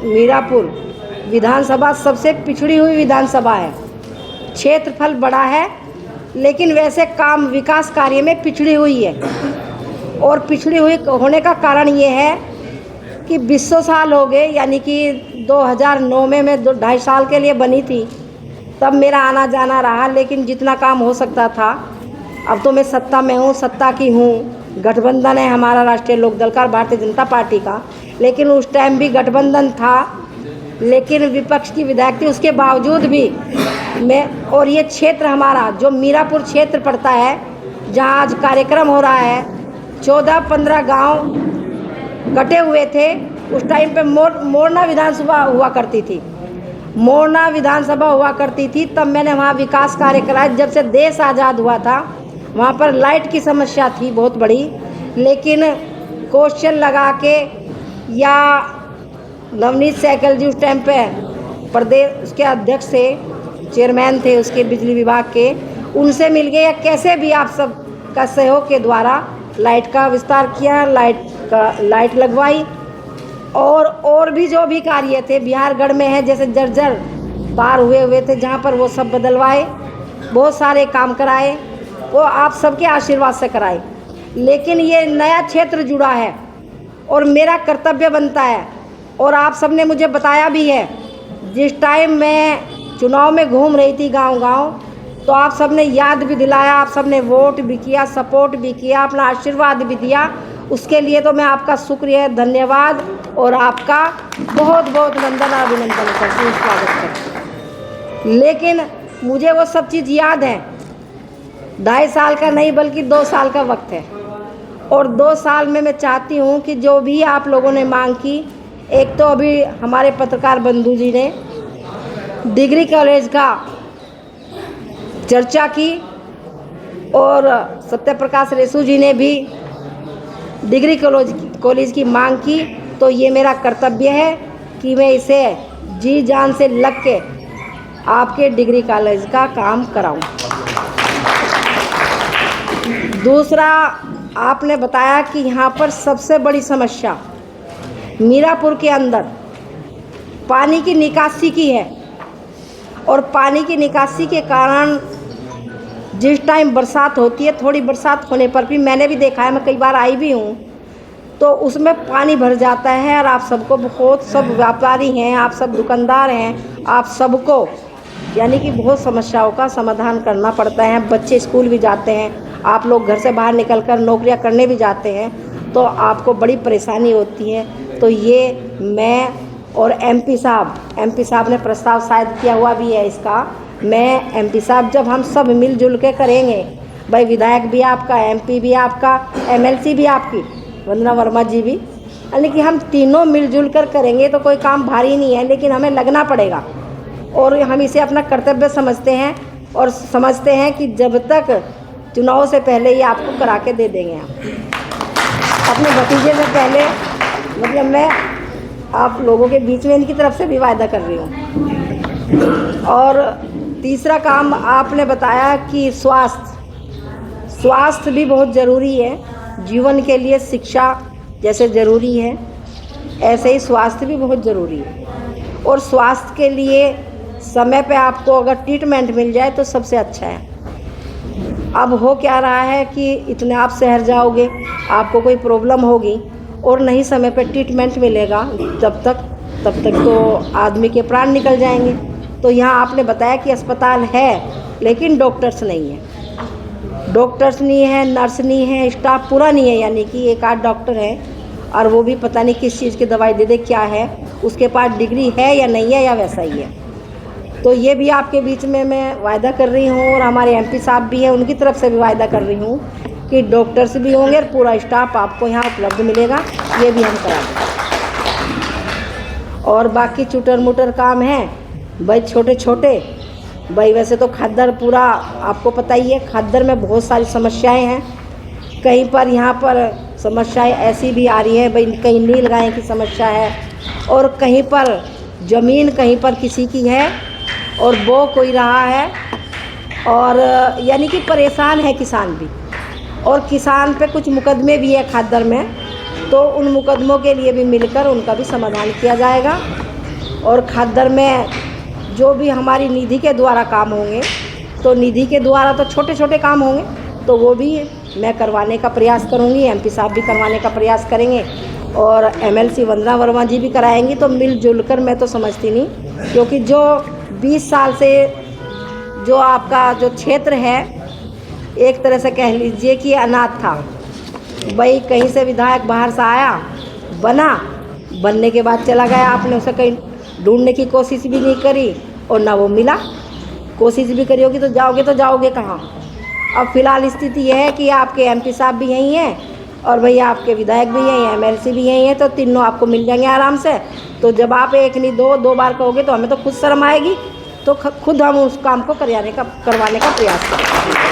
मीरापुर विधानसभा सबसे पिछड़ी हुई विधानसभा है। क्षेत्रफल बड़ा है लेकिन वैसे काम विकास कार्य में पिछड़ी हुई है। और पिछड़ी हुई होने का कारण ये है कि 200 साल हो गए, यानी कि 2009 में मैं 2.5 साल के लिए बनी थी, तब मेरा आना जाना रहा। लेकिन जितना काम हो सकता था, अब तो मैं सत्ता में हूँ, सत्ता की हूँ, गठबंधन है हमारा राष्ट्रीय लोकदल का, भारतीय जनता पार्टी का। लेकिन उस टाइम भी गठबंधन था, लेकिन विपक्ष की विधायक थी, उसके बावजूद भी मैं, और ये क्षेत्र हमारा जो मीरापुर क्षेत्र पड़ता है, जहाँ आज कार्यक्रम हो रहा है, 14-15 गांव कटे हुए थे। उस टाइम पे मोरना विधानसभा हुआ करती थी, मोरना विधानसभा हुआ करती थी। तब मैंने वहाँ विकास कार्य कराया। जब से देश आज़ाद हुआ था, वहाँ पर लाइट की समस्या थी बहुत बड़ी, लेकिन क्वेश्चन लगा के, या नवनीत सहगल जी उस टाइम पे प्रदेश उसके अध्यक्ष थे, चेयरमैन थे उसके बिजली विभाग के, उनसे मिल गए, या कैसे भी आप सब का सहयोग के द्वारा लाइट का विस्तार किया, लाइट लगवाई। और भी जो भी कार्य थे बिहारगढ़ में है, जैसे जर्जर तार हुए थे जहाँ पर, वो सब बदलवाए, बहुत सारे काम कराए, वो आप सबके आशीर्वाद से कराए। लेकिन ये नया क्षेत्र जुड़ा है और मेरा कर्तव्य बनता है, और आप सब ने मुझे बताया भी है, जिस टाइम मैं चुनाव में घूम रही थी गांव-गांव, तो आप सब ने याद भी दिलाया, आप सब ने वोट भी किया, सपोर्ट भी किया, अपना आशीर्वाद भी दिया। उसके लिए तो मैं आपका शुक्रिया, धन्यवाद और आपका बहुत बहुत वंदन अभिनंदन करती हूँ, स्वागत करती हूँ। लेकिन मुझे वो सब चीज़ याद है। 2.5 साल का नहीं बल्कि 2 साल का वक्त है, और 2 साल में मैं चाहती हूँ कि जो भी आप लोगों ने मांग की, एक तो अभी हमारे पत्रकार बंधु जी ने डिग्री कॉलेज का चर्चा की, और सत्य प्रकाश रेसू जी ने भी डिग्री कॉलेज की मांग की। तो ये मेरा कर्तव्य है कि मैं इसे जी जान से लग के आपके डिग्री कॉलेज का काम कराऊं। दूसरा, आपने बताया कि यहाँ पर सबसे बड़ी समस्या मीरापुर के अंदर पानी की निकासी की है, और पानी की निकासी के कारण जिस टाइम बरसात होती है, थोड़ी बरसात होने पर भी, मैंने भी देखा है, मैं कई बार आई भी हूँ, तो उसमें पानी भर जाता है। और आप सबको बहुत, सब व्यापारी हैं, आप सब दुकानदार हैं, आप सबको यानी कि बहुत समस्याओं का समाधान करना पड़ता है। बच्चे स्कूल भी जाते हैं, आप लोग घर से बाहर निकलकर नौकरियां करने भी जाते हैं, तो आपको बड़ी परेशानी होती है। तो ये मैं और एमपी साहब ने प्रस्ताव शायद किया हुआ भी है इसका। मैं एमपी साहब, जब हम सब मिलजुल के करेंगे, भाई विधायक भी आपका, एमपी भी आपका, एमएलसी भी आपकी, वंदना वर्मा जी भी, यानी कि हम तीनों मिलजुल कर करेंगे तो कोई काम भारी नहीं है, लेकिन हमें लगना पड़ेगा। और हम इसे अपना कर्तव्य समझते हैं, और समझते हैं कि जब तक चुनाव से पहले ये आपको करा के दे देंगे। हम अपने भतीजे से पहले, मतलब मैं आप लोगों के बीच में इनकी तरफ से भी वायदा कर रही हूँ। और तीसरा काम आपने बताया कि स्वास्थ्य भी बहुत ज़रूरी है। जीवन के लिए शिक्षा जैसे ज़रूरी है, ऐसे ही स्वास्थ्य भी बहुत ज़रूरी है। और स्वास्थ्य के लिए समय पे आपको अगर ट्रीटमेंट मिल जाए तो सबसे अच्छा है। अब हो क्या रहा है कि इतने आप शहर जाओगे, आपको कोई प्रॉब्लम होगी और नहीं समय पे ट्रीटमेंट मिलेगा, तब तक तो आदमी के प्राण निकल जाएंगे। तो यहाँ आपने बताया कि अस्पताल है लेकिन डॉक्टर्स नहीं है, नर्स नहीं है, स्टाफ पूरा नहीं है, यानी कि 1-8 डॉक्टर हैं, और वो भी पता नहीं किस चीज़ की दवाई दे क्या है, उसके पास डिग्री है या नहीं है, या वैसा ही है। तो ये भी आपके बीच में मैं वायदा कर रही हूँ, और हमारे एमपी साहब भी हैं, उनकी तरफ से भी वायदा कर रही हूँ कि डॉक्टर्स भी होंगे और पूरा स्टाफ आपको यहाँ उपलब्ध मिलेगा, ये भी हम करा देंगे। और बाकी चुटर मुटर काम है भाई, छोटे भाई, वैसे तो खद्दर पूरा आपको पता ही है, खद्दर में बहुत सारी समस्याएं हैं। कहीं पर यहाँ पर समस्याएं ऐसी भी आ रही है भाई, कहीं नील गाय की समस्या है, और कहीं पर ज़मीन कहीं पर किसी की है और बो कोई रहा है, और यानी कि परेशान है किसान भी, और किसान पे कुछ मुकदमे भी है खद्दर में, तो उन मुकदमों के लिए भी मिलकर उनका भी समाधान किया जाएगा। और खाद्य में जो भी हमारी निधि के द्वारा काम होंगे, तो निधि के द्वारा तो छोटे छोटे काम होंगे, तो वो भी मैं करवाने का प्रयास करूँगी। एमपी साहब भी करवाने का प्रयास करेंगे और एमएलसी वंदना वर्मा जी भी कराएंगी। तो मिलजुल कर, मैं तो समझती नहीं, क्योंकि जो 20 साल से जो आपका जो क्षेत्र है, एक तरह से कह लीजिए कि अनाथ था। भाई कहीं से विधायक बाहर से आया, बनने के बाद चला गया, आपने उसे कहीं ढूंढने की कोशिश भी नहीं करी और ना वो मिला। कोशिश भी करी होगी तो जाओगे कहाँ। अब फिलहाल स्थिति यह है कि आपके एमपी साहब भी यहीं हैं और भैया आपके विधायक भी यहीं हैं, एमएलसी भी यहीं हैं, तो तीनों आपको मिल जाएंगे आराम से। तो जब आप एक नहीं दो बार कहोगे तो हमें तो खुद शर्म आएगी, तो खुद हम उस काम को करवाने का प्रयास करेंगे।